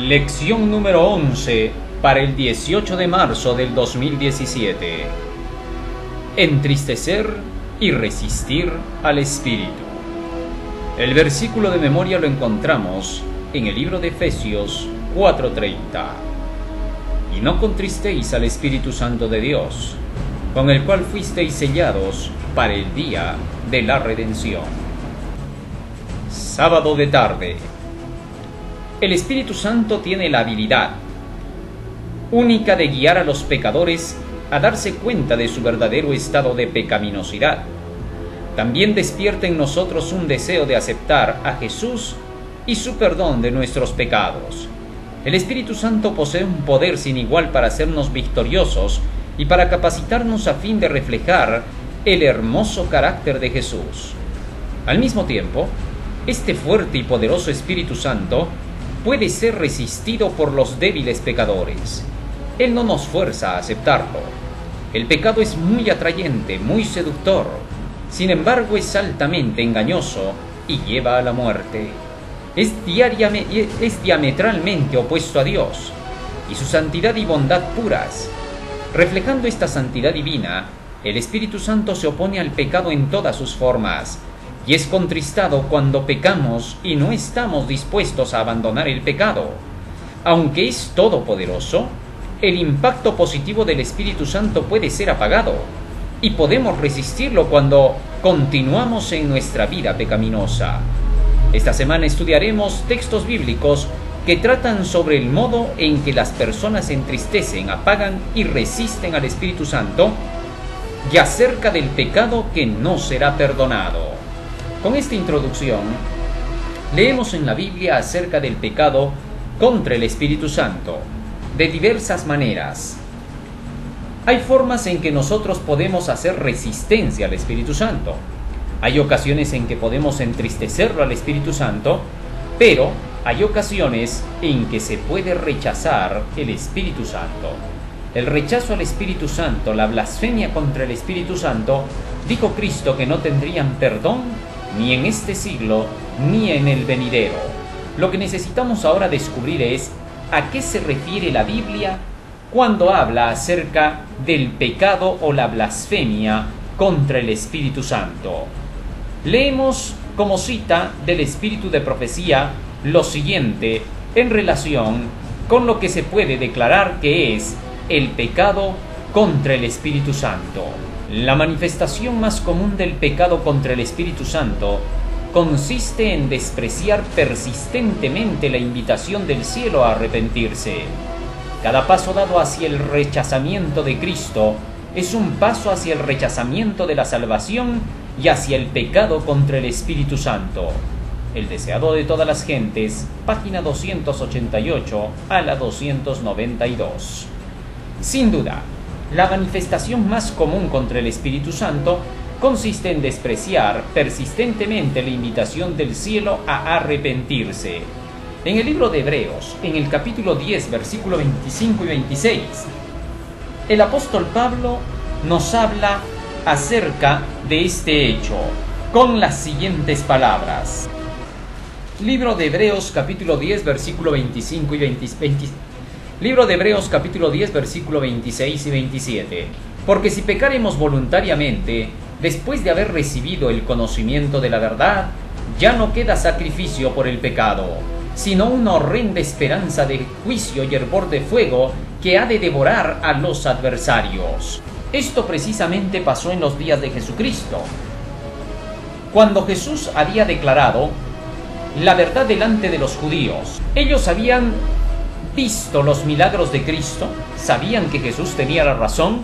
Lección número 11 para el 18 de marzo del 2017. Entristecer y resistir al Espíritu. El versículo de memoria lo encontramos en el libro de Efesios 4:30. Y no contristéis al Espíritu Santo de Dios, con el cual fuisteis sellados para el día de la redención. Sábado de tarde. El Espíritu Santo tiene la habilidad única de guiar a los pecadores a darse cuenta de su verdadero estado de pecaminosidad. También despierta en nosotros un deseo de aceptar a Jesús y su perdón de nuestros pecados. El Espíritu Santo posee un poder sin igual para hacernos victoriosos y para capacitarnos a fin de reflejar el hermoso carácter de Jesús. Al mismo tiempo, este fuerte y poderoso Espíritu Santo puede ser resistido por los débiles pecadores. Él no nos fuerza a aceptarlo. El pecado es muy atrayente, muy seductor. Sin embargo, es altamente engañoso y lleva a la muerte. Es diametralmente opuesto a Dios y su santidad y bondad puras. Reflejando esta santidad divina, el Espíritu Santo se opone al pecado en todas sus formas y es contristado cuando pecamos y no estamos dispuestos a abandonar el pecado. Aunque es todopoderoso, el impacto positivo del Espíritu Santo puede ser apagado y podemos resistirlo cuando continuamos en nuestra vida pecaminosa. Esta semana estudiaremos textos bíblicos que tratan sobre el modo en que las personas se entristecen, apagan y resisten al Espíritu Santo y acerca del pecado que no será perdonado. Con esta introducción, leemos en la Biblia acerca del pecado contra el Espíritu Santo, de diversas maneras. Hay formas en que nosotros podemos hacer resistencia al Espíritu Santo. Hay ocasiones en que podemos entristecerlo al Espíritu Santo, pero hay ocasiones en que se puede rechazar el Espíritu Santo. El rechazo al Espíritu Santo, la blasfemia contra el Espíritu Santo, dijo Cristo que no tendrían perdón ni en este siglo, ni en el venidero. Lo que necesitamos ahora descubrir es a qué se refiere la Biblia cuando habla acerca del pecado o la blasfemia contra el Espíritu Santo. Leemos como cita del Espíritu de Profecía lo siguiente en relación con lo que se puede declarar que es el pecado contra el Espíritu Santo. La manifestación más común del pecado contra el Espíritu Santo consiste en despreciar persistentemente la invitación del cielo a arrepentirse. Cada paso dado hacia el rechazamiento de Cristo es un paso hacia el rechazamiento de la salvación y hacia el pecado contra el Espíritu Santo. El deseado de todas las gentes, página 288 a la 292. Sin duda, la manifestación más común contra el Espíritu Santo consiste en despreciar persistentemente la invitación del cielo a arrepentirse. En el libro de Hebreos, en el capítulo 10, versículo 25 y 26, el apóstol Pablo nos habla acerca de este hecho con las siguientes palabras. Libro de Hebreos, capítulo 10, versículo 25 y 26. Libro de Hebreos capítulo 10, versículo 26 y 27. Porque si pecaremos voluntariamente, después de haber recibido el conocimiento de la verdad, ya no queda sacrificio por el pecado, sino una horrenda esperanza de juicio y hervor de fuego que ha de devorar a los adversarios. Esto precisamente pasó en los días de Jesucristo, cuando Jesús había declarado la verdad delante de los judíos. Ellos habían visto los milagros de Cristo, sabían que Jesús tenía la razón,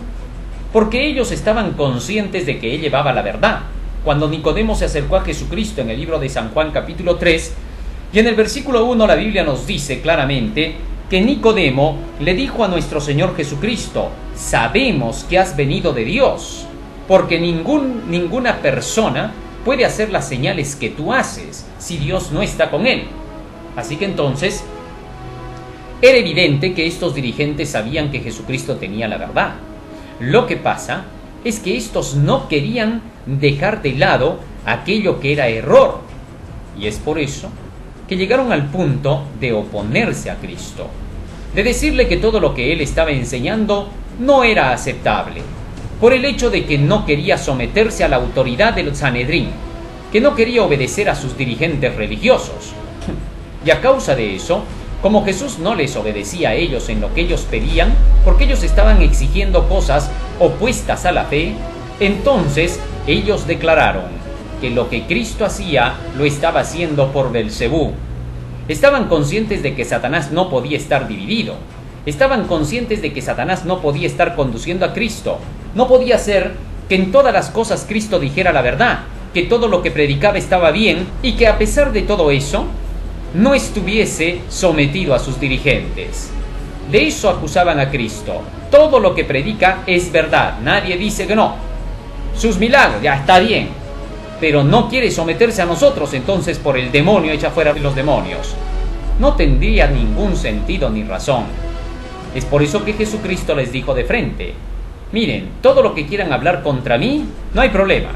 porque ellos estaban conscientes de que Él llevaba la verdad. Cuando Nicodemo se acercó a Jesucristo en el libro de San Juan capítulo 3, y en el versículo 1 la Biblia nos dice claramente que Nicodemo le dijo a nuestro Señor Jesucristo: sabemos que has venido de Dios, porque ninguna persona puede hacer las señales que tú haces si Dios no está con él. Así que entonces era evidente que estos dirigentes sabían que Jesucristo tenía la verdad. Lo que pasa es que estos no querían dejar de lado aquello que era error. Y es por eso que llegaron al punto de oponerse a Cristo, de decirle que todo lo que él estaba enseñando no era aceptable, por el hecho de que no quería someterse a la autoridad del Sanedrín, que no quería obedecer a sus dirigentes religiosos. Y a causa de eso, como Jesús no les obedecía a ellos en lo que ellos pedían, porque ellos estaban exigiendo cosas opuestas a la fe, entonces ellos declararon que lo que Cristo hacía lo estaba haciendo por Belcebú. Estaban conscientes de que Satanás no podía estar dividido. Estaban conscientes de que Satanás no podía estar conduciendo a Cristo. No podía ser que en todas las cosas Cristo dijera la verdad, que todo lo que predicaba estaba bien y que a pesar de todo eso, no estuviese sometido a sus dirigentes. De eso acusaban a Cristo. Todo lo que predica es verdad, nadie dice que no. Sus milagros, ya está bien, pero no quiere someterse a nosotros, entonces por el demonio echa fuera los demonios. No tendría ningún sentido ni razón. Es por eso que Jesucristo les dijo de frente: miren, todo lo que quieran hablar contra mí, no hay problema,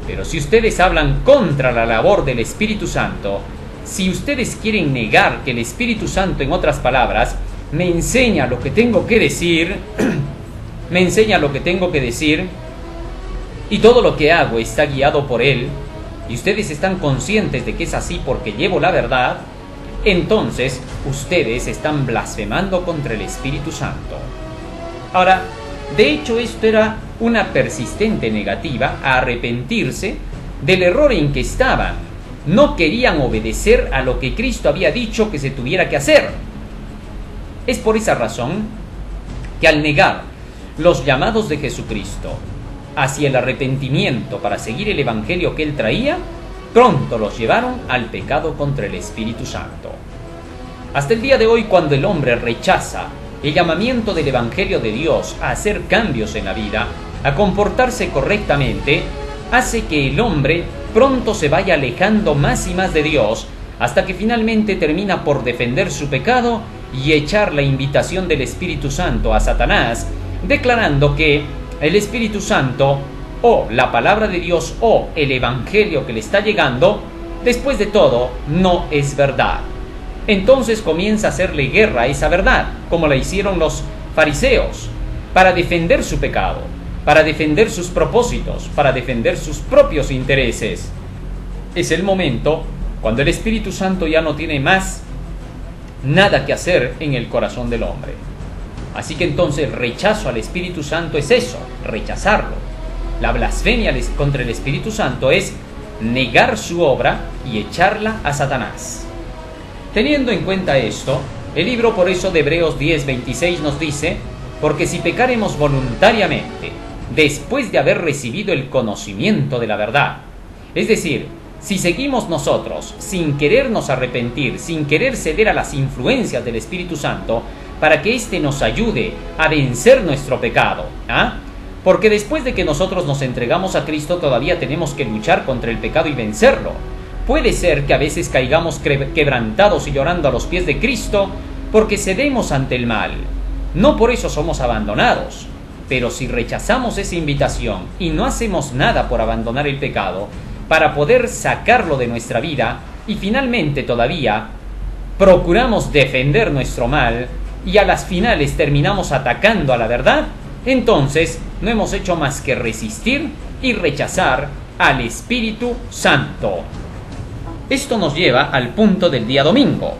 pero si ustedes hablan contra la labor del Espíritu Santo, si ustedes quieren negar que el Espíritu Santo, en otras palabras, me enseña lo que tengo que decir, me enseña lo que tengo que decir, y todo lo que hago está guiado por Él, y ustedes están conscientes de que es así porque llevo la verdad, entonces ustedes están blasfemando contra el Espíritu Santo. Ahora, de hecho, esto era una persistente negativa a arrepentirse del error en que estaban. No querían obedecer a lo que Cristo había dicho que se tuviera que hacer. Es por esa razón que al negar los llamados de Jesucristo hacia el arrepentimiento para seguir el evangelio que él traía, pronto los llevaron al pecado contra el Espíritu Santo. Hasta el día de hoy, cuando el hombre rechaza el llamamiento del evangelio de Dios a hacer cambios en la vida, a comportarse correctamente, hace que el hombre pronto se vaya alejando más y más de Dios, hasta que finalmente termina por defender su pecado y echar la invitación del Espíritu Santo a Satanás, declarando que el Espíritu Santo, o la palabra de Dios, o el evangelio que le está llegando, después de todo, no es verdad. Entonces comienza a hacerle guerra a esa verdad, como la hicieron los fariseos, para defender su pecado, para defender sus propósitos, para defender sus propios intereses. Es el momento cuando el Espíritu Santo ya no tiene más nada que hacer en el corazón del hombre. Así que entonces el rechazo al Espíritu Santo es eso, rechazarlo. La blasfemia contra el Espíritu Santo es negar su obra y echarla a Satanás. Teniendo en cuenta esto, el libro por eso de Hebreos 10:26 nos dice: porque si pecaremos voluntariamente, después de haber recibido el conocimiento de la verdad, es decir, si seguimos nosotros sin querernos arrepentir, sin querer ceder a las influencias del Espíritu Santo, para que éste nos ayude a vencer nuestro pecado, porque después de que nosotros nos entregamos a Cristo todavía tenemos que luchar contra el pecado y vencerlo. Puede ser que a veces caigamos quebrantados y llorando a los pies de Cristo porque cedemos ante el mal. No por eso somos abandonados, pero si rechazamos esa invitación y no hacemos nada por abandonar el pecado, para poder sacarlo de nuestra vida, y finalmente todavía procuramos defender nuestro mal, y a las finales terminamos atacando a la verdad, entonces no hemos hecho más que resistir y rechazar al Espíritu Santo. Esto nos lleva al punto del día domingo.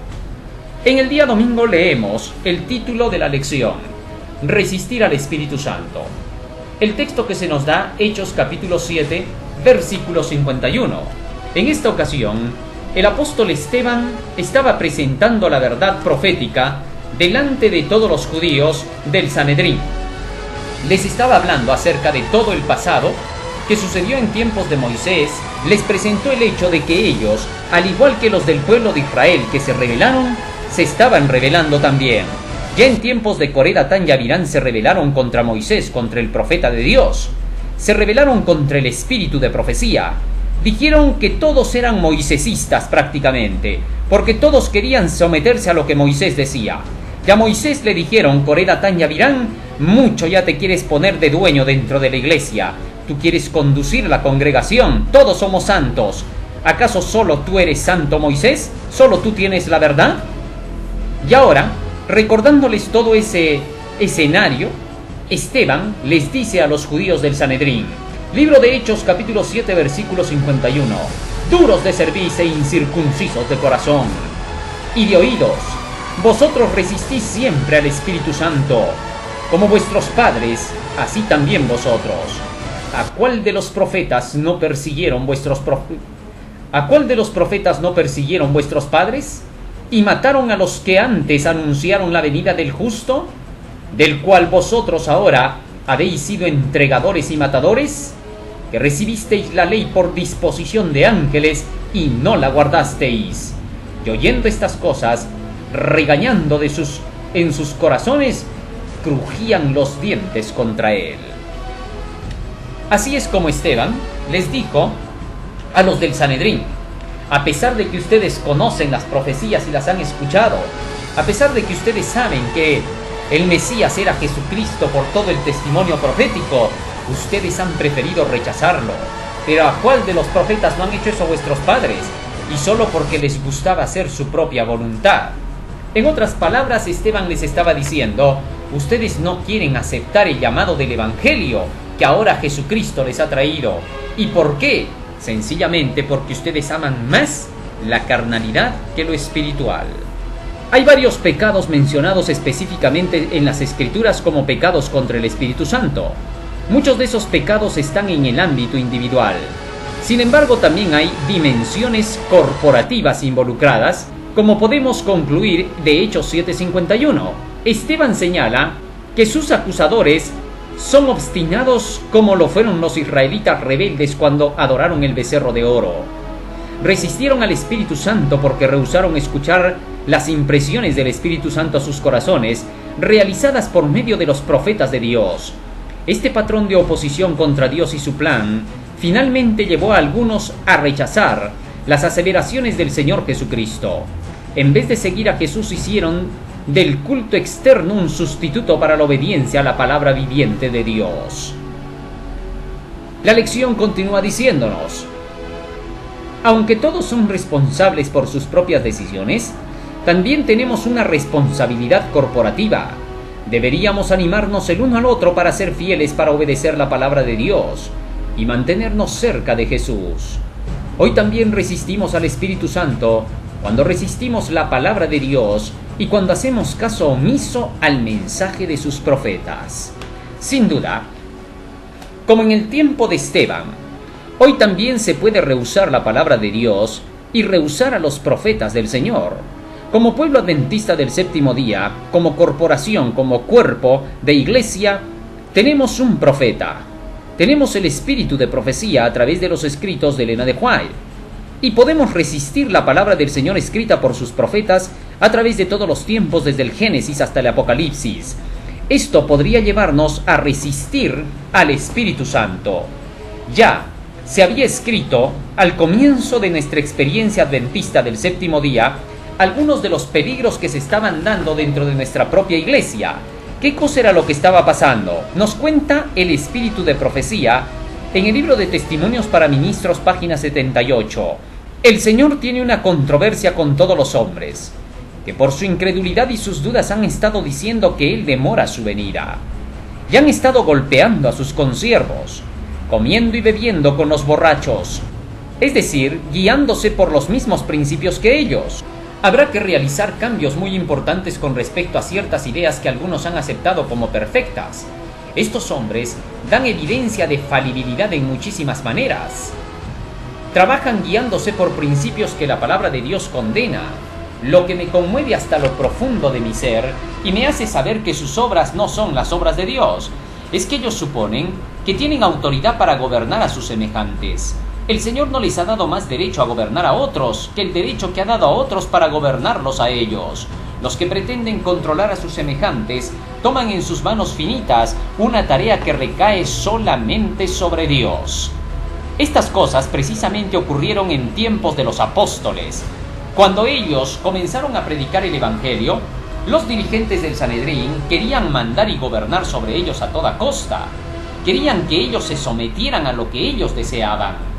En el día domingo leemos el título de la lección: Resistir al Espíritu Santo. El texto que se nos da, Hechos capítulo 7, versículo 51. En esta ocasión, el apóstol Esteban estaba presentando la verdad profética delante de todos los judíos del Sanedrín. Les estaba hablando acerca de todo el pasado que sucedió en tiempos de Moisés. Les presentó el hecho de que ellos, al igual que los del pueblo de Israel que se rebelaron, se estaban rebelando también. Ya en tiempos de Coré, Datán y Abirán se rebelaron contra Moisés, contra el profeta de Dios. Se rebelaron contra el espíritu de profecía. Dijeron que todos eran moisesistas prácticamente, porque todos querían someterse a lo que Moisés decía. Y a Moisés le dijeron, Coré, Datán y Abirán: mucho ya te quieres poner de dueño dentro de la iglesia. Tú quieres conducir la congregación, todos somos santos. ¿Acaso solo tú eres santo, Moisés? ¿Solo tú tienes la verdad? Y ahora, recordándoles todo ese escenario, Esteban les dice a los judíos del Sanedrín, libro de Hechos capítulo 7 versículo 51, duros de cerviz e incircuncisos de corazón y de oídos, vosotros resistís siempre al Espíritu Santo, como vuestros padres, así también vosotros. ¿A cuál de los profetas no persiguieron vuestros padres? ¿Y mataron a los que antes anunciaron la venida del justo, del cual vosotros ahora habéis sido entregadores y matadores? Que recibisteis la ley por disposición de ángeles y no la guardasteis. Y oyendo estas cosas, regañando en sus corazones, crujían los dientes contra él. Así es como Esteban les dijo a los del Sanedrín: a pesar de que ustedes conocen las profecías y las han escuchado, a pesar de que ustedes saben que el Mesías era Jesucristo por todo el testimonio profético, ustedes han preferido rechazarlo. Pero ¿a cuál de los profetas no han hecho eso vuestros padres? Y solo porque les gustaba hacer su propia voluntad. En otras palabras, Esteban les estaba diciendo: ustedes no quieren aceptar el llamado del Evangelio que ahora Jesucristo les ha traído. ¿Y por qué? Sencillamente porque ustedes aman más la carnalidad que lo espiritual. Hay varios pecados mencionados específicamente en las Escrituras como pecados contra el Espíritu Santo. Muchos de esos pecados están en el ámbito individual. Sin embargo, también hay dimensiones corporativas involucradas, como podemos concluir de Hechos 7:51. Esteban señala que sus acusadores son obstinados como lo fueron los israelitas rebeldes cuando adoraron el becerro de oro. Resistieron al Espíritu Santo porque rehusaron escuchar las impresiones del Espíritu Santo a sus corazones, realizadas por medio de los profetas de Dios. Este patrón de oposición contra Dios y su plan finalmente llevó a algunos a rechazar las aseveraciones del Señor Jesucristo. En vez de seguir a Jesús, hicieron del culto externo un sustituto para la obediencia a la palabra viviente de Dios. La lección continúa diciéndonos: aunque todos son responsables por sus propias decisiones, también tenemos una responsabilidad corporativa. Deberíamos animarnos el uno al otro para ser fieles, para obedecer la palabra de Dios y mantenernos cerca de Jesús. Hoy también resistimos al Espíritu Santo cuando resistimos la palabra de Dios y cuando hacemos caso omiso al mensaje de sus profetas. Sin duda, como en el tiempo de Esteban, hoy también se puede rehusar la palabra de Dios y rehusar a los profetas del Señor. Como pueblo adventista del séptimo día, como corporación, como cuerpo de iglesia, tenemos un profeta. Tenemos el espíritu de profecía a través de los escritos de Elena de White. Y podemos resistir la palabra del Señor escrita por sus profetas a través de todos los tiempos, desde el Génesis hasta el Apocalipsis. Esto podría llevarnos a resistir al Espíritu Santo. Ya se había escrito al comienzo de nuestra experiencia adventista del séptimo día algunos de los peligros que se estaban dando dentro de nuestra propia iglesia. ¿Qué cosa era lo que estaba pasando? Nos cuenta el espíritu de profecía en el libro de Testimonios para Ministros, página 78. El Señor tiene una controversia con todos los hombres, que por su incredulidad y sus dudas han estado diciendo que Él demora su venida. Y han estado golpeando a sus consiervos, comiendo y bebiendo con los borrachos, es decir, guiándose por los mismos principios que ellos. Habrá que realizar cambios muy importantes con respecto a ciertas ideas que algunos han aceptado como perfectas. Estos hombres dan evidencia de falibilidad en muchísimas maneras. Trabajan guiándose por principios que la palabra de Dios condena, lo que me conmueve hasta lo profundo de mi ser y me hace saber que sus obras no son las obras de Dios. Es que ellos suponen que tienen autoridad para gobernar a sus semejantes. El Señor no les ha dado más derecho a gobernar a otros que el derecho que ha dado a otros para gobernarlos a ellos. Los que pretenden controlar a sus semejantes toman en sus manos finitas una tarea que recae solamente sobre Dios. Estas cosas precisamente ocurrieron en tiempos de los apóstoles. Cuando ellos comenzaron a predicar el Evangelio, los dirigentes del Sanedrín querían mandar y gobernar sobre ellos a toda costa. Querían que ellos se sometieran a lo que ellos deseaban.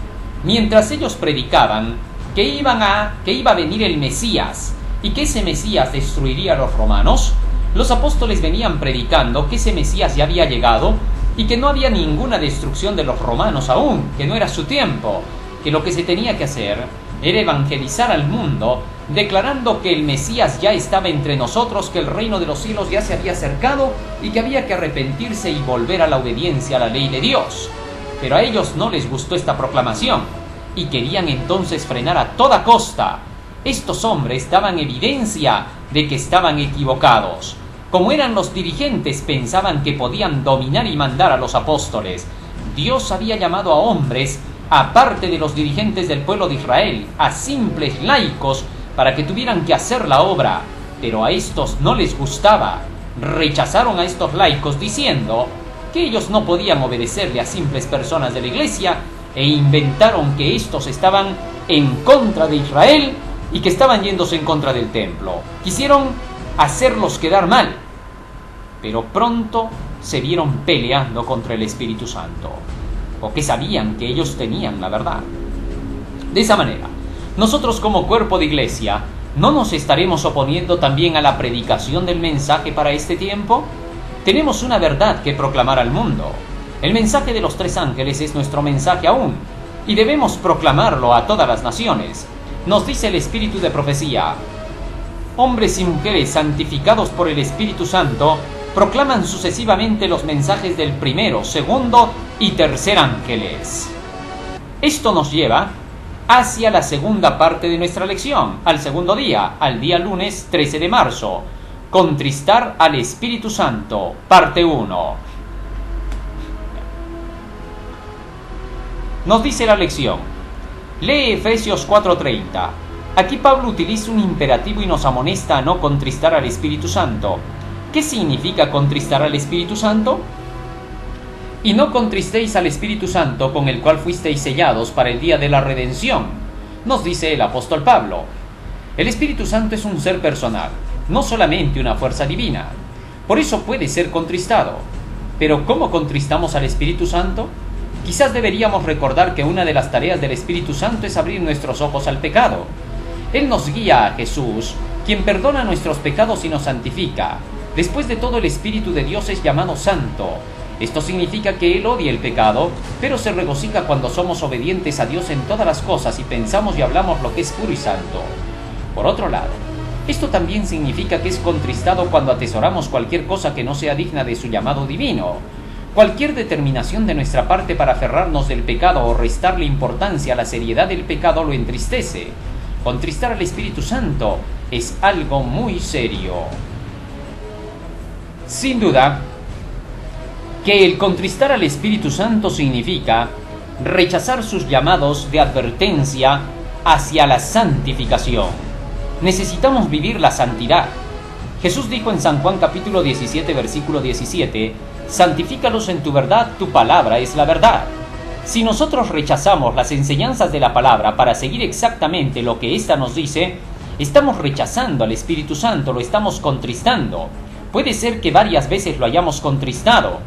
Mientras ellos predicaban que iba a venir el Mesías y que ese Mesías destruiría a los romanos, los apóstoles venían predicando que ese Mesías ya había llegado y que no había ninguna destrucción de los romanos aún, que no era su tiempo, que lo que se tenía que hacer era evangelizar al mundo, declarando que el Mesías ya estaba entre nosotros, que el reino de los cielos ya se había acercado y que había que arrepentirse y volver a la obediencia a la ley de Dios. Pero a ellos no les gustó esta proclamación y querían entonces frenar a toda costa. Estos hombres daban evidencia de que estaban equivocados. Como eran los dirigentes, pensaban que podían dominar y mandar a los apóstoles. Dios había llamado a hombres, aparte de los dirigentes del pueblo de Israel, a simples laicos, para que tuvieran que hacer la obra. Pero a estos no les gustaba. Rechazaron a estos laicos diciendo que ellos no podían obedecerle a simples personas de la iglesia, e inventaron que estos estaban en contra de Israel y que estaban yéndose en contra del templo. Quisieron hacerlos quedar mal, pero pronto se vieron peleando contra el Espíritu Santo, porque sabían que ellos tenían la verdad. De esa manera, nosotros como cuerpo de iglesia, ¿no nos estaremos oponiendo también a la predicación del mensaje para este tiempo? Tenemos una verdad que proclamar al mundo. El mensaje de los 3 ángeles es nuestro mensaje aún, y debemos proclamarlo a todas las naciones. Nos dice el Espíritu de profecía: hombres y mujeres santificados por el Espíritu Santo proclaman sucesivamente los mensajes del primero, segundo y tercer ángeles. Esto nos lleva hacia la segunda parte de nuestra lección, al segundo día, al día lunes 13 de marzo. Contristar al Espíritu Santo, parte 1. Nos dice la lección. Lee Efesios 4:30. Aquí Pablo utiliza un imperativo y nos amonesta a no contristar al Espíritu Santo. ¿Qué significa contristar al Espíritu Santo? Y no contristéis al Espíritu Santo, con el cual fuisteis sellados para el día de la redención, nos dice el apóstol Pablo. El Espíritu Santo es un ser personal, no solamente una fuerza divina. Por eso puede ser contristado. Pero ¿cómo contristamos al Espíritu Santo? Quizás deberíamos recordar que una de las tareas del Espíritu Santo es abrir nuestros ojos al pecado. Él nos guía a Jesús, quien perdona nuestros pecados y nos santifica. Después de todo, el Espíritu de Dios es llamado Santo. Esto significa que Él odia el pecado, pero se regocija cuando somos obedientes a Dios en todas las cosas y pensamos y hablamos lo que es puro y santo. Por otro lado, esto también significa que es contristado cuando atesoramos cualquier cosa que no sea digna de su llamado divino. Cualquier determinación de nuestra parte para aferrarnos del pecado o restarle importancia a la seriedad del pecado lo entristece. Contristar al Espíritu Santo es algo muy serio. Sin duda, que el contristar al Espíritu Santo significa rechazar sus llamados de advertencia hacia la santificación. Necesitamos vivir la santidad. Jesús dijo en San Juan capítulo 17, versículo 17, «Santifícalos en tu verdad, tu palabra es la verdad». Si nosotros rechazamos las enseñanzas de la palabra para seguir exactamente lo que ésta nos dice, estamos rechazando al Espíritu Santo, lo estamos contristando. Puede ser que varias veces lo hayamos contristado.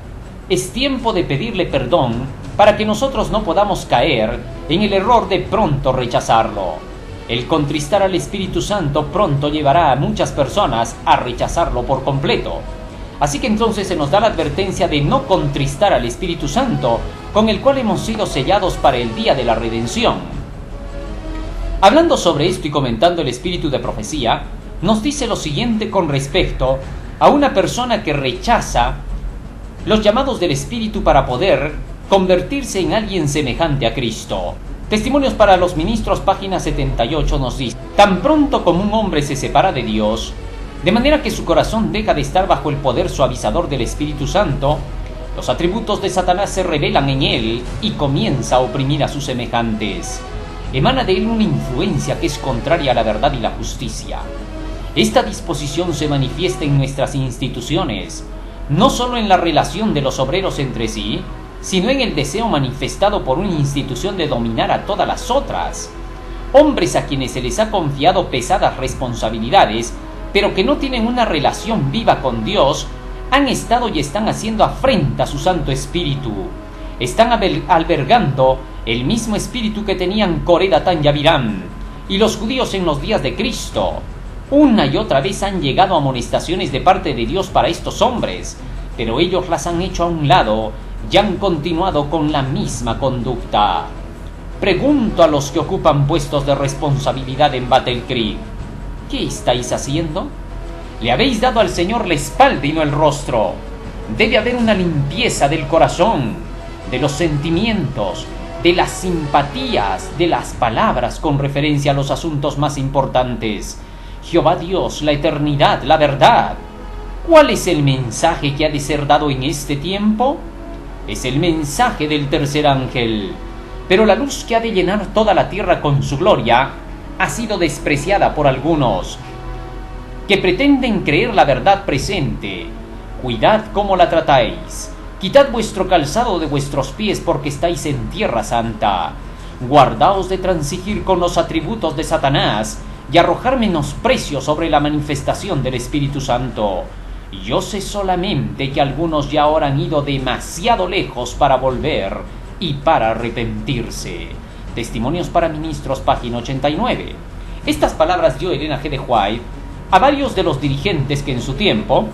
Es tiempo de pedirle perdón para que nosotros no podamos caer en el error de pronto rechazarlo. El contristar al Espíritu Santo pronto llevará a muchas personas a rechazarlo por completo. Así que entonces se nos da la advertencia de no contristar al Espíritu Santo, con el cual hemos sido sellados para el día de la redención. Hablando sobre esto y comentando el espíritu de profecía, nos dice lo siguiente con respecto a una persona que rechaza los llamados del Espíritu para poder convertirse en alguien semejante a Cristo. Testimonios para los ministros, página 78, nos dice: tan pronto como un hombre se separa de Dios, de manera que su corazón deja de estar bajo el poder suavizador del Espíritu Santo, los atributos de Satanás se revelan en él y comienza a oprimir a sus semejantes. Emana de él una influencia que es contraria a la verdad y la justicia. Esta disposición se manifiesta en nuestras instituciones, no solo en la relación de los obreros entre sí, sino en el deseo manifestado por una institución de dominar a todas las otras. Hombres a quienes se les ha confiado pesadas responsabilidades, pero que no tienen una relación viva con Dios, han estado y están haciendo afrenta a su Santo Espíritu. Están albergando el mismo espíritu que tenían Coré, Datán y Abiram, y los judíos en los días de Cristo. Una y otra vez han llegado amonestaciones de parte de Dios para estos hombres, pero ellos las han hecho a un lado y han continuado con la misma conducta. Pregunto a los que ocupan puestos de responsabilidad en Battle Creek, ¿qué estáis haciendo? Le habéis dado al Señor la espalda y no el rostro. Debe haber una limpieza del corazón, de los sentimientos, de las simpatías, de las palabras con referencia a los asuntos más importantes. Jehová Dios, la eternidad, la verdad. ¿Cuál es el mensaje que ha de ser dado en este tiempo? Es el mensaje del tercer ángel. Pero la luz que ha de llenar toda la tierra con su gloria ha sido despreciada por algunos, que pretenden creer la verdad presente. Cuidad cómo la tratáis. Quitad vuestro calzado de vuestros pies, porque estáis en tierra santa. Guardaos de transigir con los atributos de Satanás y arrojar menosprecio sobre la manifestación del Espíritu Santo. Yo sé solamente que algunos ya ahora han ido demasiado lejos para volver y para arrepentirse. Testimonios para Ministros, página 89. Estas palabras dio Elena G. de White a varios de los dirigentes que en su tiempo,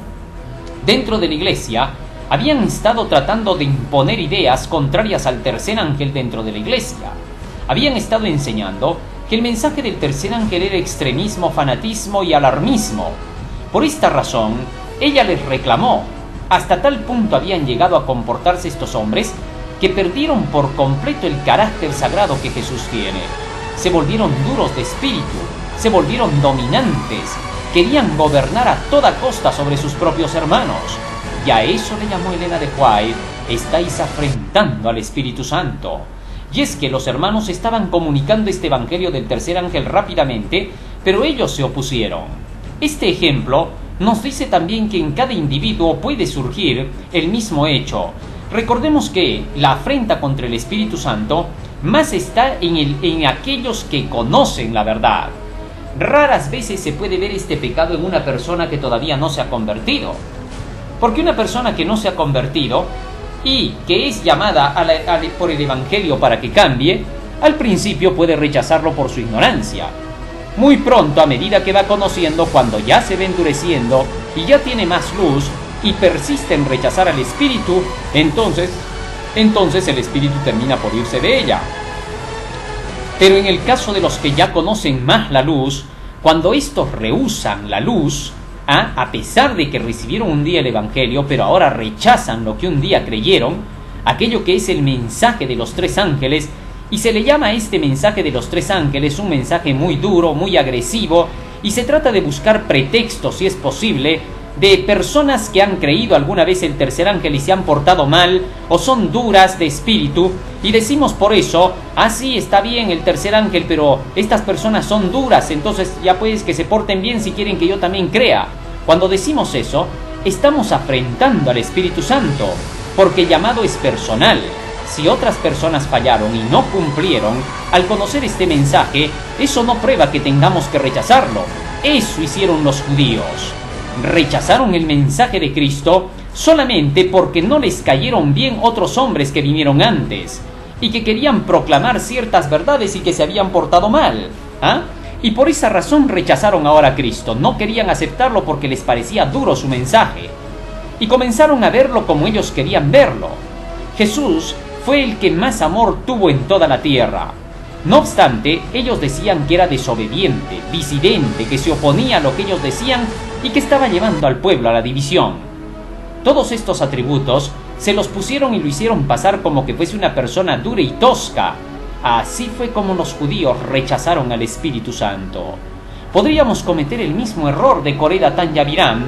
dentro de la iglesia, habían estado tratando de imponer ideas contrarias al tercer ángel dentro de la iglesia. Habían estado enseñando que el mensaje del tercer ángel era extremismo, fanatismo y alarmismo. Por esta razón, ella les reclamó. Hasta tal punto habían llegado a comportarse estos hombres que perdieron por completo el carácter sagrado que Jesús tiene. Se volvieron duros de espíritu, se volvieron dominantes, querían gobernar a toda costa sobre sus propios hermanos. Y a eso le llamó Elena de White: estáis afrentando al Espíritu Santo. Y es que los hermanos estaban comunicando este evangelio del tercer ángel rápidamente, pero ellos se opusieron. Este ejemplo nos dice también que en cada individuo puede surgir el mismo hecho. Recordemos que la afrenta contra el Espíritu Santo más está en aquellos que conocen la verdad. Raras veces se puede ver este pecado en una persona que todavía no se ha convertido. Porque una persona que no se ha convertido y que es llamada por el Evangelio para que cambie, al principio puede rechazarlo por su ignorancia. Muy pronto, a medida que va conociendo, cuando ya se va endureciendo y ya tiene más luz y persiste en rechazar al Espíritu, entonces el Espíritu termina por irse de ella. Pero en el caso de los que ya conocen más la luz, cuando estos rehúsan la luz, a pesar de que recibieron un día el Evangelio, pero ahora rechazan lo que un día creyeron, aquello que es el mensaje de los tres ángeles, y se le llama a este mensaje de los tres ángeles un mensaje muy duro, muy agresivo, y se trata de buscar pretextos, si es posible, de personas que han creído alguna vez el tercer ángel y se han portado mal, o son duras de espíritu, y decimos por eso: sí, está bien el tercer ángel, pero estas personas son duras, entonces ya pues que se porten bien si quieren que yo también crea. Cuando decimos eso, estamos afrentando al Espíritu Santo, porque el llamado es personal. Si otras personas fallaron y no cumplieron, al conocer este mensaje, eso no prueba que tengamos que rechazarlo. Eso hicieron los judíos. Rechazaron el mensaje de Cristo solamente porque no les cayeron bien otros hombres que vinieron antes y que querían proclamar ciertas verdades y que se habían portado mal. Y por esa razón rechazaron ahora a Cristo. No querían aceptarlo porque les parecía duro su mensaje y comenzaron a verlo como ellos querían verlo. Jesús fue el que más amor tuvo en toda la tierra. No obstante, ellos decían que era desobediente, disidente, que se oponía a lo que ellos decían y que estaba llevando al pueblo a la división. Todos estos atributos se los pusieron y lo hicieron pasar como que fuese una persona dura y tosca. Así fue como los judíos rechazaron al Espíritu Santo. Podríamos cometer el mismo error de Coré, Datán y Abiram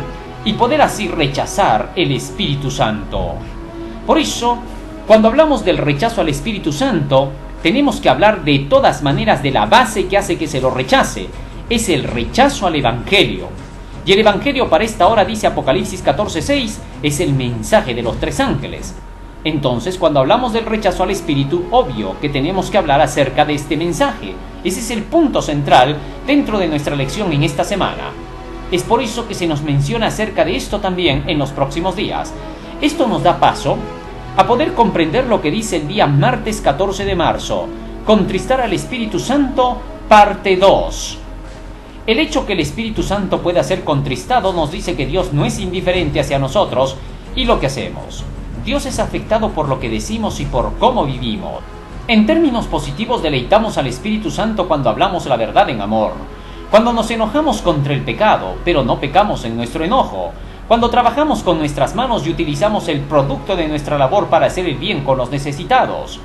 y poder así rechazar el Espíritu Santo. Por eso, cuando hablamos del rechazo al Espíritu Santo, tenemos que hablar de todas maneras de la base que hace que se lo rechace. Es el rechazo al Evangelio. Y el Evangelio para esta hora, dice Apocalipsis 14:6, es el mensaje de los tres ángeles. Entonces, cuando hablamos del rechazo al Espíritu, obvio que tenemos que hablar acerca de este mensaje. Ese es el punto central dentro de nuestra lección en esta semana. Es por eso que se nos menciona acerca de esto también en los próximos días. Esto nos da paso a poder comprender lo que dice el día martes 14 de marzo, Contristar al Espíritu Santo, parte 2. El hecho que el Espíritu Santo pueda ser contristado nos dice que Dios no es indiferente hacia nosotros y lo que hacemos. Dios es afectado por lo que decimos y por cómo vivimos. En términos positivos, deleitamos al Espíritu Santo cuando hablamos la verdad en amor, cuando nos enojamos contra el pecado, pero no pecamos en nuestro enojo, cuando trabajamos con nuestras manos y utilizamos el producto de nuestra labor para hacer el bien con los necesitados,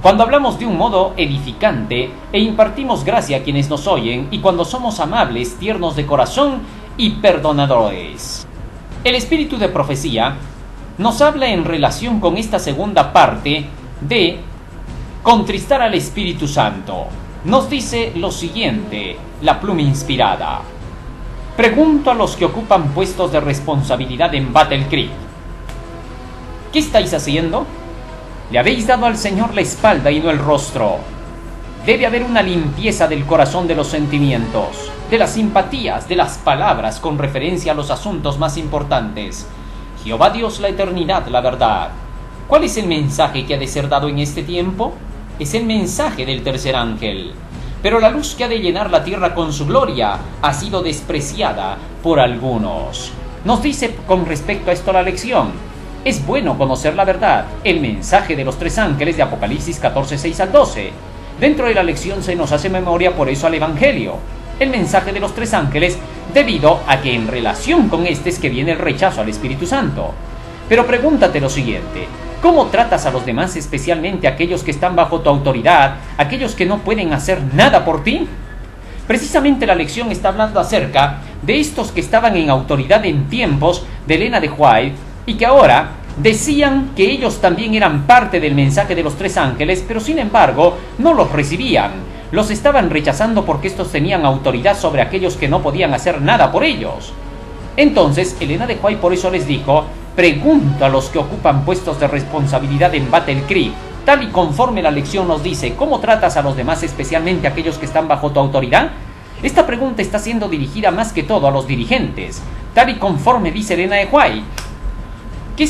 cuando hablamos de un modo edificante e impartimos gracia a quienes nos oyen, y cuando somos amables, tiernos de corazón y perdonadores. El espíritu de profecía nos habla en relación con esta segunda parte de contristar al Espíritu Santo. Nos dice lo siguiente, la pluma inspirada. Pregunto a los que ocupan puestos de responsabilidad en Battle Creek: ¿qué estáis haciendo? Le habéis dado al Señor la espalda y no el rostro. Debe haber una limpieza del corazón, de los sentimientos, de las simpatías, de las palabras con referencia a los asuntos más importantes. Jehová Dios, la eternidad, la verdad. ¿Cuál es el mensaje que ha de ser dado en este tiempo? Es el mensaje del tercer ángel. Pero la luz que ha de llenar la tierra con su gloria ha sido despreciada por algunos. Nos dice con respecto a esto la lección: es bueno conocer la verdad, el mensaje de los tres ángeles de Apocalipsis 14, 6 al 12. Dentro de la lección se nos hace memoria por eso al Evangelio, el mensaje de los tres ángeles, debido a que en relación con este es que viene el rechazo al Espíritu Santo. Pero pregúntate lo siguiente: ¿cómo tratas a los demás, especialmente a aquellos que están bajo tu autoridad, aquellos que no pueden hacer nada por ti? Precisamente la lección está hablando acerca de estos que estaban en autoridad en tiempos de Elena de White y que ahora decían que ellos también eran parte del mensaje de los tres ángeles, pero sin embargo no los recibían. Los estaban rechazando porque estos tenían autoridad sobre aquellos que no podían hacer nada por ellos. Entonces Elena de White por eso les dijo: pregunta a los que ocupan puestos de responsabilidad en Battle Creek, tal y conforme la lección nos dice, ¿cómo tratas a los demás, especialmente a aquellos que están bajo tu autoridad? Esta pregunta está siendo dirigida más que todo a los dirigentes, tal y conforme dice Elena de White. ¿Qué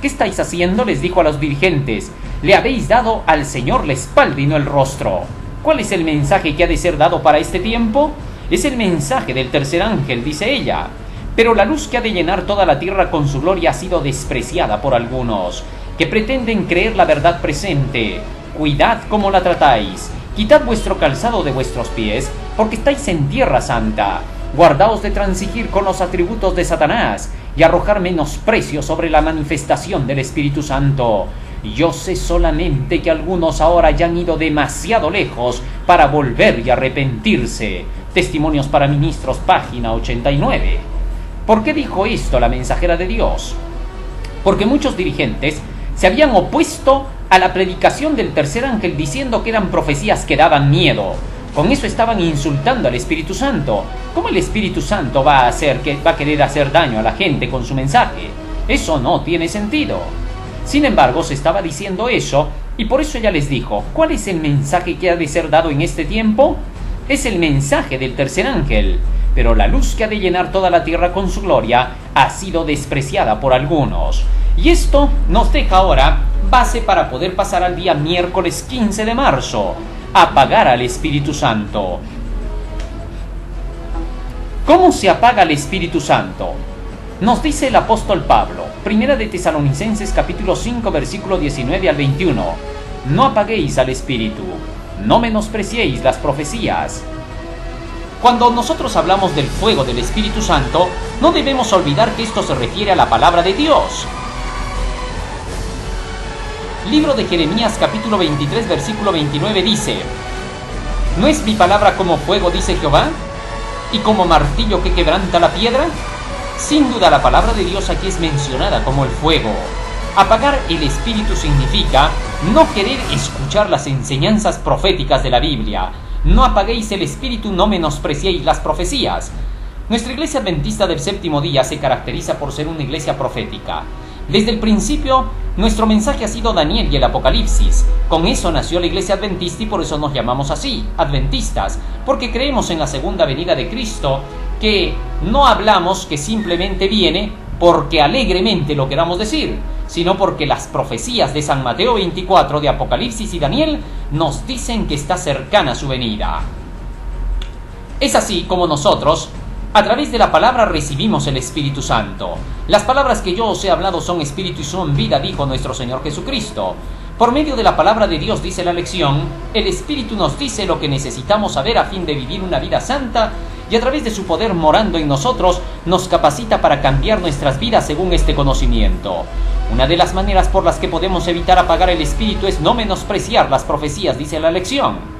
estáis haciendo?, les dijo a los dirigentes. Le habéis dado al Señor la espalda y no el rostro. ¿Cuál es el mensaje que ha de ser dado para este tiempo? Es el mensaje del tercer ángel, dice ella. Pero la luz que ha de llenar toda la tierra con su gloria ha sido despreciada por algunos, que pretenden creer la verdad presente. Cuidad cómo la tratáis. Quitad vuestro calzado de vuestros pies, porque estáis en tierra santa. Guardaos de transigir con los atributos de Satanás y arrojar menosprecio sobre la manifestación del Espíritu Santo. Yo sé solamente que algunos ahora ya han ido demasiado lejos para volver y arrepentirse. Testimonios para Ministros, página 89. ¿Por qué dijo esto la mensajera de Dios? Porque muchos dirigentes se habían opuesto a la predicación del tercer ángel, diciendo que eran profecías que daban miedo. Con eso estaban insultando al Espíritu Santo. ¿Cómo el Espíritu Santo va a querer hacer daño a la gente con su mensaje? Eso no tiene sentido. Sin embargo, se estaba diciendo eso, y por eso ella les dijo: ¿cuál es el mensaje que ha de ser dado en este tiempo? Es el mensaje del tercer ángel. Pero la luz que ha de llenar toda la tierra con su gloria ha sido despreciada por algunos. Y esto nos deja ahora base para poder pasar al día miércoles 15 de marzo. Apagar al Espíritu Santo. ¿Cómo se apaga el Espíritu Santo? Nos dice el apóstol Pablo, Primera de Tesalonicenses capítulo 5 versículo 19 al 21. No apaguéis al Espíritu, no menospreciéis las profecías. Cuando nosotros hablamos del fuego del Espíritu Santo, no debemos olvidar que esto se refiere a la palabra de Dios. Libro de Jeremías capítulo 23 versículo 29 dice: ¿no es mi palabra como fuego, dice Jehová, y como martillo que quebranta la piedra? Sin duda la palabra de Dios aquí es mencionada como el fuego. Apagar el espíritu significa no querer escuchar las enseñanzas proféticas de la Biblia. No apaguéis el espíritu, no menospreciéis las profecías. Nuestra iglesia adventista del séptimo día se caracteriza por ser una iglesia profética. Desde el principio, nuestro mensaje ha sido Daniel y el Apocalipsis. Con eso nació la iglesia adventista y por eso nos llamamos así, adventistas, porque creemos en la segunda venida de Cristo, que no hablamos que simplemente viene porque alegremente lo queramos decir, sino porque las profecías de San Mateo 24, de Apocalipsis y Daniel nos dicen que está cercana su venida. Es así como nosotros, a través de la palabra, recibimos el Espíritu Santo. Las palabras que yo os he hablado son espíritu y son vida, dijo nuestro Señor Jesucristo. Por medio de la palabra de Dios, dice la lección, el Espíritu nos dice lo que necesitamos saber a fin de vivir una vida santa, y a través de su poder morando en nosotros, nos capacita para cambiar nuestras vidas según este conocimiento. Una de las maneras por las que podemos evitar apagar el Espíritu es no menospreciar las profecías, dice la lección.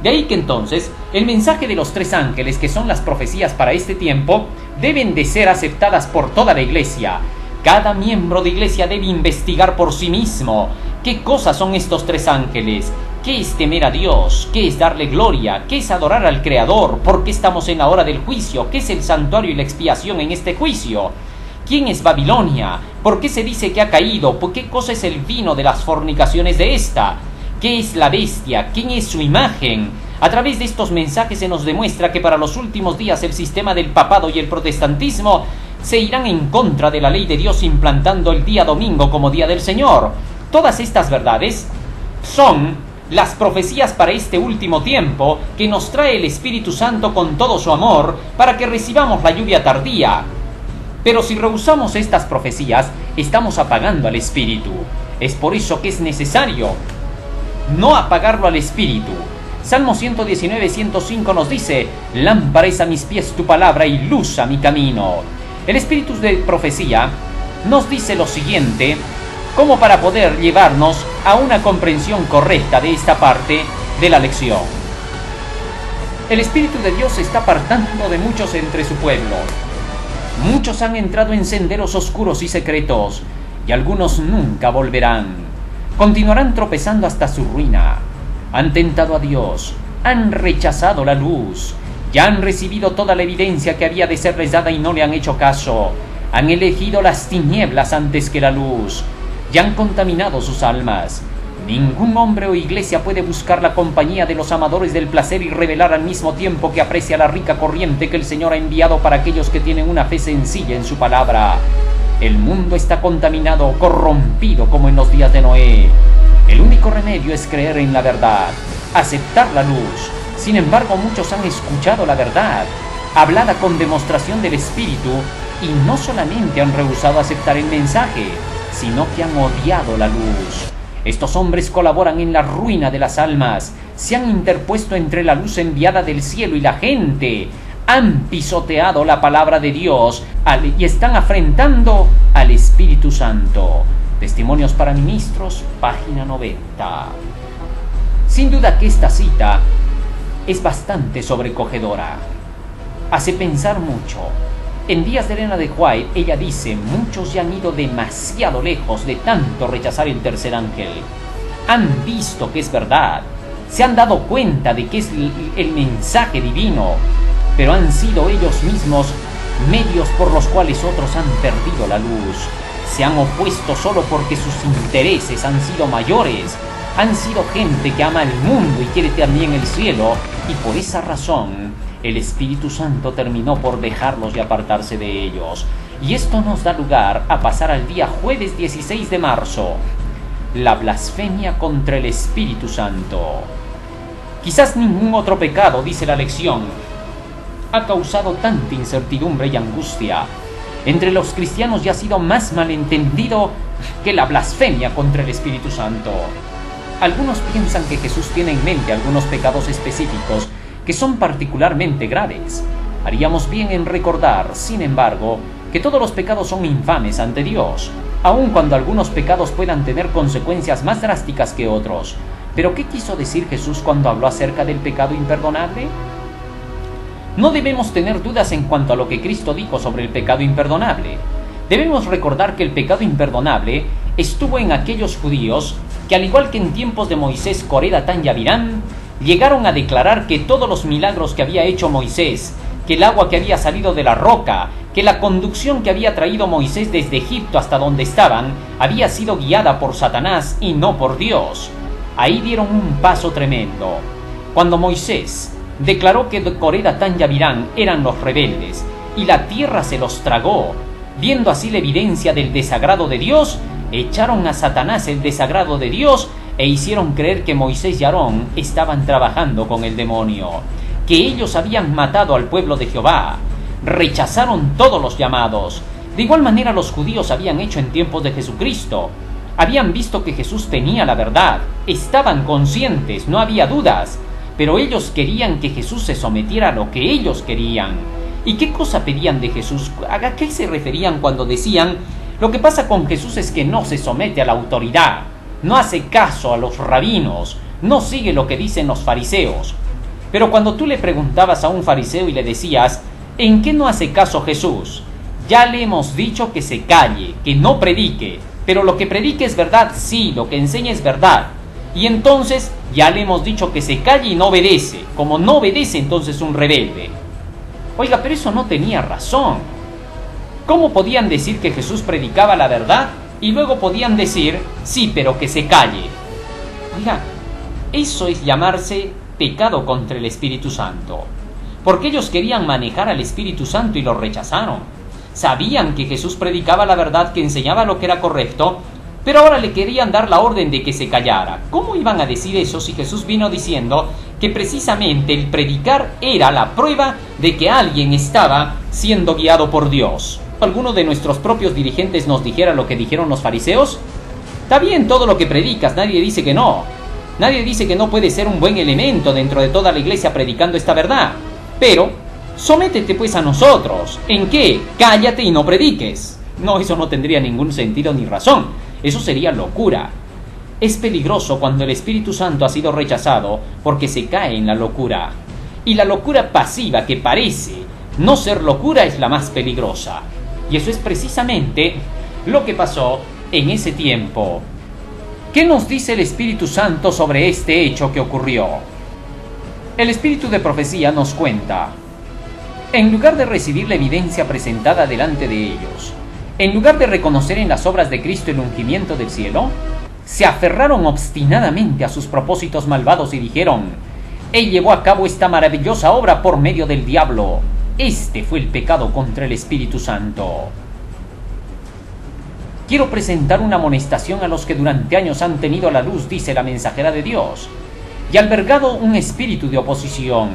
De ahí que entonces, el mensaje de los 3 ángeles, que son las profecías para este tiempo, deben de ser aceptadas por toda la Iglesia. Cada miembro de Iglesia debe investigar por sí mismo qué cosas son estos 3 ángeles, qué es temer a Dios, qué es darle gloria, qué es adorar al Creador, por qué estamos en la hora del juicio, qué es el santuario y la expiación en este juicio, quién es Babilonia, por qué se dice que ha caído, por qué cosa es el vino de las fornicaciones de esta, qué es la bestia, quién es su imagen. A través de estos mensajes se nos demuestra que para los últimos días el sistema del papado y el protestantismo se irán en contra de la ley de Dios, implantando el día domingo como día del Señor. Todas estas verdades son las profecías para este último tiempo que nos trae el Espíritu Santo con todo su amor para que recibamos la lluvia tardía. Pero si rehusamos estas profecías, estamos apagando al Espíritu. Es por eso que es necesario no apagarlo al Espíritu. Salmo 119, 105 nos dice: lámpara es a mis pies tu palabra y luz a mi camino. El Espíritu de profecía nos dice lo siguiente, como para poder llevarnos a una comprensión correcta de esta parte de la lección. El Espíritu de Dios se está apartando de muchos entre su pueblo. Muchos han entrado en senderos oscuros y secretos, y algunos nunca volverán. Continuarán tropezando hasta su ruina. Han tentado a Dios, han rechazado la luz, ya han recibido toda la evidencia que había de serles dada y no le han hecho caso. Han elegido las tinieblas antes que la luz, ya han contaminado sus almas. Ningún hombre o iglesia puede buscar la compañía de los amadores del placer y revelar al mismo tiempo que aprecia la rica corriente que el Señor ha enviado para aquellos que tienen una fe sencilla en su palabra. El mundo está contaminado, corrompido como en los días de Noé. El único remedio es creer en la verdad, aceptar la luz. Sin embargo, muchos han escuchado la verdad, hablada con demostración del Espíritu, y no solamente han rehusado aceptar el mensaje, sino que han odiado la luz. Estos hombres colaboran en la ruina de las almas, se han interpuesto entre la luz enviada del cielo y la gente, han pisoteado la palabra de Dios y están afrentando al Espíritu Santo. Testimonios para Ministros, página 90. Sin duda que esta cita es bastante sobrecogedora. Hace pensar mucho. En Días de Elena de White, ella dice: muchos ya han ido demasiado lejos de tanto rechazar el tercer ángel. Han visto que es verdad, se han dado cuenta de que es el mensaje divino, pero han sido ellos mismos medios por los cuales otros han perdido la luz. Se han opuesto solo porque sus intereses han sido mayores. Han sido gente que ama el mundo y quiere también el cielo, y por esa razón el Espíritu Santo terminó por dejarlos y apartarse de ellos. Y esto nos da lugar a pasar al día jueves 16 de marzo, la blasfemia contra el Espíritu Santo. Quizás ningún otro pecado, dice la lección, ha causado tanta incertidumbre y angustia entre los cristianos y ha sido más malentendido que la blasfemia contra el Espíritu Santo. Algunos piensan que Jesús tiene en mente algunos pecados específicos que son particularmente graves. Haríamos bien en recordar, sin embargo, que todos los pecados son infames ante Dios, aun cuando algunos pecados puedan tener consecuencias más drásticas que otros. ¿Pero qué quiso decir Jesús cuando habló acerca del pecado imperdonable? No debemos tener dudas en cuanto a lo que Cristo dijo sobre el pecado imperdonable. Debemos recordar que el pecado imperdonable estuvo en aquellos judíos que, al igual que en tiempos de Moisés, Coré, Datán y Abirán, llegaron a declarar que todos los milagros que había hecho Moisés, que el agua que había salido de la roca, que la conducción que había traído Moisés desde Egipto hasta donde estaban, había sido guiada por Satanás y no por Dios. Ahí dieron un paso tremendo. Cuando Moisés declaró que Coré, Datán y Abirán eran los rebeldes, y la tierra se los tragó, Viendo así la evidencia del desagrado de Dios, echaron a Satanás el desagrado de Dios e hicieron creer que Moisés y Aarón estaban trabajando con el demonio, que ellos habían matado al pueblo de Jehová. Rechazaron todos los llamados. De igual manera los judíos habían hecho en tiempos de Jesucristo. Habían visto que Jesús tenía la verdad, estaban conscientes, no había dudas, pero ellos querían que Jesús se sometiera a lo que ellos querían. ¿Y qué cosa pedían de Jesús? ¿A qué se referían cuando decían: lo que pasa con Jesús es que no se somete a la autoridad, no hace caso a los rabinos, no sigue lo que dicen los fariseos? Pero cuando tú le preguntabas a un fariseo y le decías: ¿en qué no hace caso Jesús? Ya le hemos dicho que se calle, que no predique, pero lo que predique es verdad, sí, lo que enseña es verdad. Y entonces ya le hemos dicho que se calle y no obedece. Como no obedece, entonces es un rebelde. Oiga, pero eso no tenía razón. ¿Cómo podían decir que Jesús predicaba la verdad y luego podían decir: sí, pero que se calle? Oiga, eso es llamarse pecado contra el Espíritu Santo, porque ellos querían manejar al Espíritu Santo y lo rechazaron. Sabían que Jesús predicaba la verdad, que enseñaba lo que era correcto, pero ahora le querían dar la orden de que se callara. ¿Cómo iban a decir eso si Jesús vino diciendo que precisamente el predicar era la prueba de que alguien estaba siendo guiado por Dios? ¿Alguno de nuestros propios dirigentes nos dijera lo que dijeron los fariseos? Está bien todo lo que predicas, nadie dice que no. Nadie dice que no puede ser un buen elemento dentro de toda la iglesia predicando esta verdad. Pero sométete pues a nosotros. ¿En qué? Cállate y no prediques. No, eso no tendría ningún sentido ni razón. Eso sería locura. Es peligroso cuando el Espíritu Santo ha sido rechazado porque se cae en la locura. Y la locura pasiva, que parece no ser locura, es la más peligrosa. Y eso es precisamente lo que pasó en ese tiempo. ¿Qué nos dice el Espíritu Santo sobre este hecho que ocurrió? El Espíritu de Profecía nos cuenta: en lugar de recibir la evidencia presentada delante de ellos, en lugar de reconocer en las obras de Cristo el ungimiento del cielo, se aferraron obstinadamente a sus propósitos malvados y dijeron: Él llevó a cabo esta maravillosa obra por medio del diablo. Este fue el pecado contra el Espíritu Santo. Quiero presentar una amonestación a los que durante años han tenido la luz, dice la mensajera de Dios, y albergado un espíritu de oposición.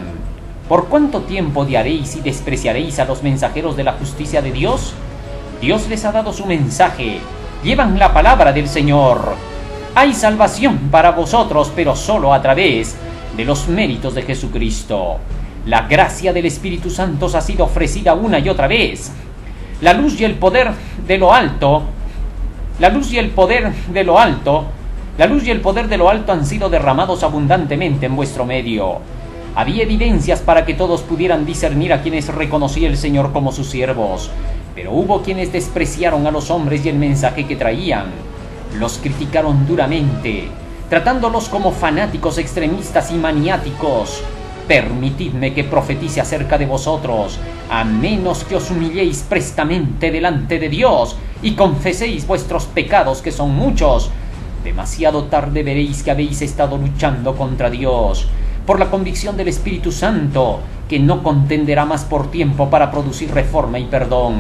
¿Por cuánto tiempo odiaréis y despreciaréis a los mensajeros de la justicia de Dios? Dios les ha dado su mensaje, llevan la palabra del Señor. Hay salvación para vosotros, pero solo a través de los méritos de Jesucristo. La gracia del Espíritu Santo os ha sido ofrecida una y otra vez. La luz y el poder de lo alto, han sido derramados abundantemente en vuestro medio. Había evidencias para que todos pudieran discernir a quienes reconocía el Señor como sus siervos. Pero hubo quienes despreciaron a los hombres y el mensaje que traían. Los criticaron duramente, tratándolos como fanáticos extremistas y maniáticos. Permitidme que profetice acerca de vosotros, a menos que os humilléis prestamente delante de Dios y confeséis vuestros pecados, que son muchos. Demasiado tarde veréis que habéis estado luchando contra Dios, por la convicción del Espíritu Santo, que no contenderá más por tiempo para producir reforma y perdón.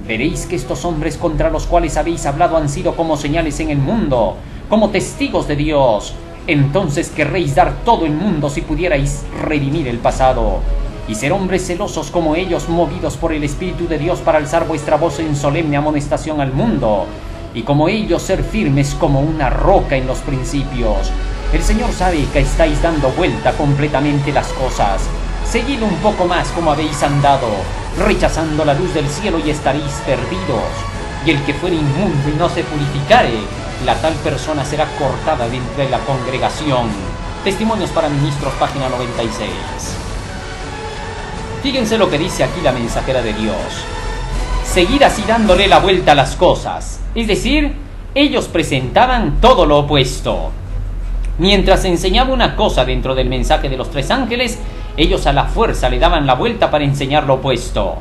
Veréis que estos hombres contra los cuales habéis hablado han sido como señales en el mundo, como testigos de Dios. Entonces querréis dar todo el mundo si pudierais redimir el pasado, y ser hombres celosos como ellos, movidos por el Espíritu de Dios para alzar vuestra voz en solemne amonestación al mundo, y como ellos ser firmes como una roca en los principios. El Señor sabe que estáis dando vuelta completamente las cosas. Seguid un poco más como habéis andado, rechazando la luz del cielo, y estaréis perdidos. Y el que fuere inmundo y no se purificare, la tal persona será cortada de entre la congregación. Testimonios para Ministros, página 96. Fíjense lo que dice aquí la mensajera de Dios. Seguid así dándole la vuelta a las cosas. Es decir, ellos presentaban todo lo opuesto. Mientras enseñaba una cosa dentro del mensaje de los 3 ángeles, ellos a la fuerza le daban la vuelta para enseñar lo opuesto.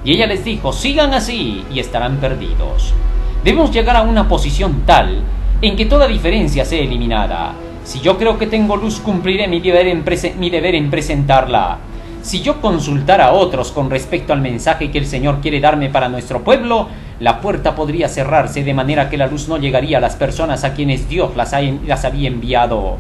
Y ella les dijo: sigan así y estarán perdidos. Debemos llegar a una posición tal en que toda diferencia sea eliminada. Si yo creo que tengo luz, cumpliré mi deber en presentarla. Si yo consultara a otros con respecto al mensaje que el Señor quiere darme para nuestro pueblo, la puerta podría cerrarse de manera que la luz no llegaría a las personas a quienes Dios las había enviado.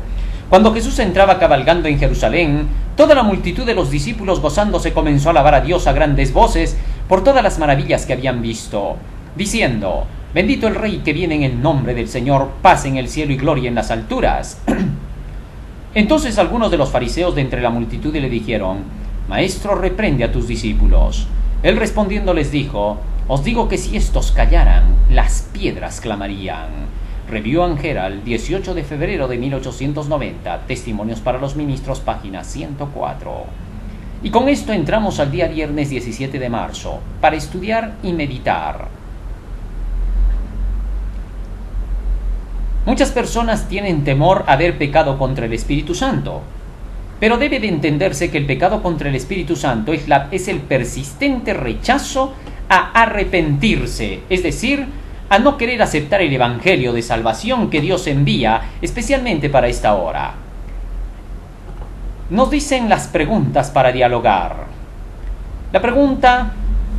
Cuando Jesús entraba cabalgando en Jerusalén, toda la multitud de los discípulos gozándose comenzó a alabar a Dios a grandes voces por todas las maravillas que habían visto, diciendo: bendito el Rey que viene en el nombre del Señor, paz en el cielo y gloria en las alturas. Entonces algunos de los fariseos de entre la multitud le dijeron: Maestro, reprende a tus discípulos. Él respondiendo les dijo: os digo que si estos callaran, las piedras clamarían. Review and Herald, 18 de febrero de 1890, Testimonios para los Ministros, página 104. Y con esto entramos al día viernes 17 de marzo, para estudiar y meditar. Muchas personas tienen temor a haber pecado contra el Espíritu Santo, pero debe de entenderse que el pecado contra el Espíritu Santo es el persistente rechazo a arrepentirse, es decir, a no querer aceptar el Evangelio de salvación que Dios envía especialmente para esta hora. Nos dicen las preguntas para dialogar. La pregunta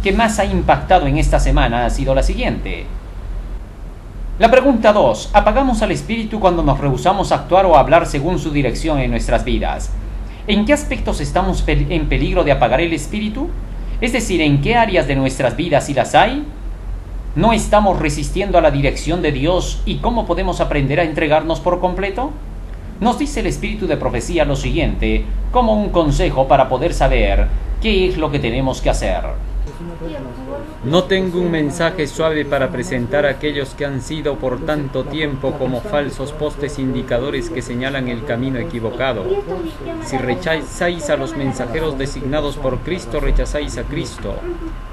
que más ha impactado en esta semana ha sido la siguiente. La pregunta 2. ¿Apagamos al Espíritu cuando nos rehusamos a actuar o a hablar según su dirección en nuestras vidas? ¿En qué aspectos estamos en peligro de apagar el Espíritu? Es decir, ¿en qué áreas de nuestras vidas, si las hay, no estamos resistiendo a la dirección de Dios y cómo podemos aprender a entregarnos por completo? Nos dice el Espíritu de Profecía lo siguiente, como un consejo para poder saber qué es lo que tenemos que hacer. No tengo un mensaje suave para presentar a aquellos que han sido por tanto tiempo como falsos postes indicadores que señalan el camino equivocado. Si rechazáis a los mensajeros designados por Cristo, rechazáis a Cristo.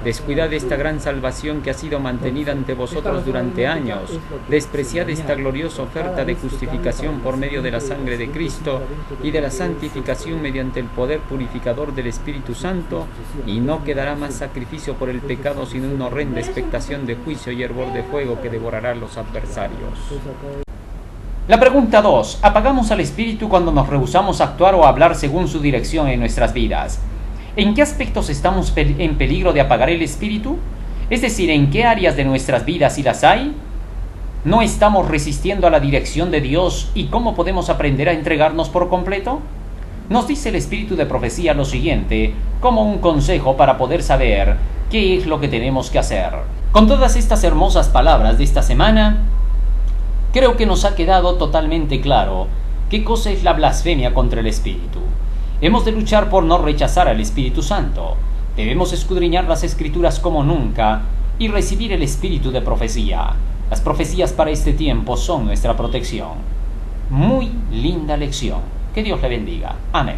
Descuidad esta gran salvación que ha sido mantenida ante vosotros durante años. Despreciad esta gloriosa oferta de justificación por medio de la sangre de Cristo y de la santificación mediante el poder purificador del Espíritu Santo, y no quedará más sacrificio por el pecado sino una horrenda expectación de juicio y hervor de fuego que devorará a los adversarios. La pregunta 2. ¿Apagamos al Espíritu cuando nos rehusamos a actuar o a hablar según su dirección en nuestras vidas? ¿En qué aspectos estamos en peligro de apagar el Espíritu? Es decir, ¿en qué áreas de nuestras vidas, si las hay, no estamos resistiendo a la dirección de Dios y cómo podemos aprender a entregarnos por completo? Nos dice el Espíritu de Profecía lo siguiente, como un consejo para poder saber qué es lo que tenemos que hacer. Con todas estas hermosas palabras de esta semana, creo que nos ha quedado totalmente claro qué cosa es la blasfemia contra el Espíritu. Hemos de luchar por no rechazar al Espíritu Santo. Debemos escudriñar las Escrituras como nunca y recibir el Espíritu de Profecía. Las profecías para este tiempo son nuestra protección. Muy linda lección. Que Dios le bendiga. Amén.